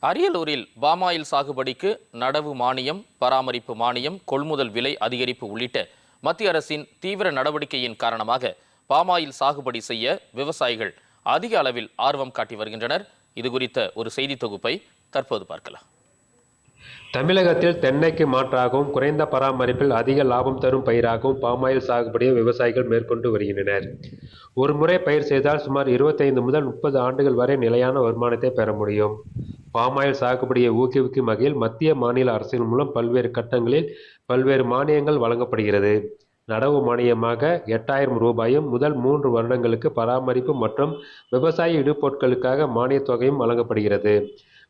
அரியலூரில் பாமாயில் சாகுபடிக்கு நடவு மானியம், பராமரிப்பு மானியம், கொள்முதல் விலை அதிகரிப்பு உள்ளிட்ட மத்திய அரசின் தீவிர நடவடிக்கையின் காரணமாக பாமாயில் சாகுபடி செய்ய விவசாயிகள் அதிக அளவில் ஆர்வம் காட்டி வருகின்றனர். இது குறித்த ஒரு செய்தி தொகுப்பை தற்போது பார்க்கலாம். தமிழகத்தில் தென்னைக்கு மாற்றாகவும் குறைந்த பராமரிப்பில் அதிக லாபம் தரும் பயிராகவும் பாமாயில் சாகுபடியை விவசாயிகள் மேற்கொண்டு வருகின்றனர். ஒரு முறை பயிர் செய்தால் சுமார் 25 முதல் 30 ஆண்டுகள் வரை நிலையான வருமானத்தை பெற முடியும். பாமாயில் சாகுபடியை ஊக்குவிக்கும் வகையில் மத்திய மாநில அரசுகள் மூலம் பல்வேறு கட்டங்களில் பல்வேறு மானியங்கள் வழங்கப்படுகிறது. நடவு மானியமாக 8000 ரூபாயும், முதல் 3 வருடங்களுக்கு பராமரிப்பு மற்றும் விவசாய இடுபொருட்களுக்காக மானியத் தொகையும் வழங்கப்படுகிறது.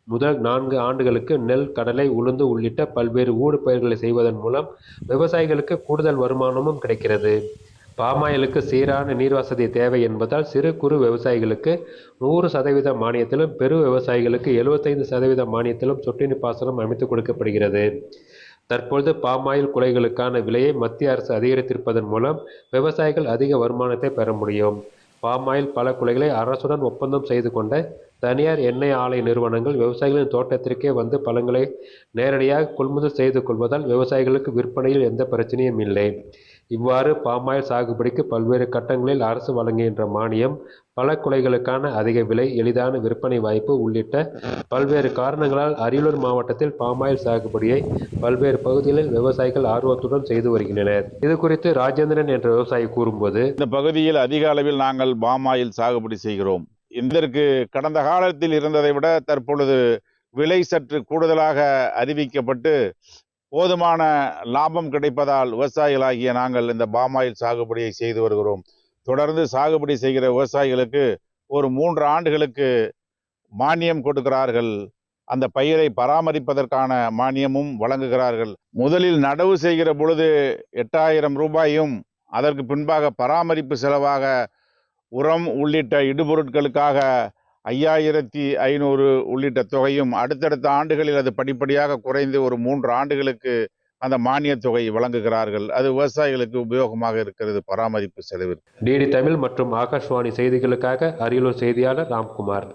முதல் 4 ஆண்டுகளுக்கு நெல், கடலை, உளுந்து உள்ளிட்ட பல்வேறு ஊடு பயிர்களை செய்வதன் மூலம் விவசாயிகளுக்கு கூடுதல் வருமானமும் கிடைக்கிறது. பாமாயிலுக்கு சீரான நீர்வசதி தேவை என்பதால் சிறு குறு விவசாயிகளுக்கு 100% மானியத்திலும், பெரு விவசாயிகளுக்கு 75% மானியத்திலும் சொட்டு நீர் பாசனம் அமைத்துக் கொடுக்கப்படுகிறது. தற்பொழுது பாமாயில் குலைகளுக்கான விலையை மத்திய அரசு அதிகரித்திருப்பதன் மூலம் விவசாயிகள் அதிக வருமானத்தை பெற முடியும். பாமாயில் பல குலைகளை அரசுடன் ஒப்பந்தம் செய்து கொண்ட தனியார் எண்ணெய் ஆலை நிறுவனங்கள் விவசாயிகளின் தோட்டத்திற்கே வந்து பழங்களை நேரடியாக கொள்முதல் செய்து கொள்வதால் விவசாயிகளுக்கு விற்பனையில் எந்த பிரச்சனையும் இல்லை. இவ்வாறு பாமாயில் சாகுபடிக்கு பல்வேறு கட்டங்களில் அரசு வழங்குகின்ற மானியம், பல குலைகளுக்கான அதிக விலை, எளிதான விற்பனை வாய்ப்பு உள்ளிட்ட பல்வேறு காரணங்களால் அரியலூர் மாவட்டத்தில் பாமாயில் சாகுபடியை பல்வேறு பகுதிகளில் விவசாயிகள் ஆர்வத்துடன் செய்து வருகின்றனர். இது குறித்து ராஜேந்திரன் என்ற விவசாயி கூறும்போது, இந்த பகுதியில் அதிக அளவில் நாங்கள் பாமாயில் சாகுபடி செய்கிறோம். இதற்கு கடந்த காலத்தில் இருந்ததை விட தற்பொழுது விலை சற்று கூடுதலாக அறிவிக்கப்பட்டு போதுமான லாபம் கிடைப்பதால் விவசாயிகளாகிய நாங்கள் இந்த பாமாயில் சாகுபடியை செய்து வருகிறோம். தொடர்ந்து சாகுபடி செய்கிற விவசாயிகளுக்கு ஒரு 3 ஆண்டுகளுக்கு மானியம் கொடுக்கிறார்கள். அந்த பயிரை பராமரிப்பதற்கான மானியமும் வழங்குகிறார்கள். முதலில் நடவு செய்கிற பொழுது 8000 ரூபாயும், அதற்கு பின்பாக பராமரிப்பு செலவாக உரம் உள்ளிட்ட இடுபொருட்களுக்காக 5500 உள்ளிட்ட தொகையும், அடுத்தடுத்த ஆண்டுகளில் அது படிப்படியாக குறைந்து ஒரு 3 ஆண்டுகளுக்கு அந்த மானியத் தொகை வழங்குகிறார்கள். அது விவசாயிகளுக்கு உபயோகமாக இருக்கிறது பராமரிப்பு செலவில். டிடி தமிழ் மற்றும் ஆகாஷ்வாணி செய்திகளுக்காக அரியலூர் செய்தியாளர் ராம்குமார்.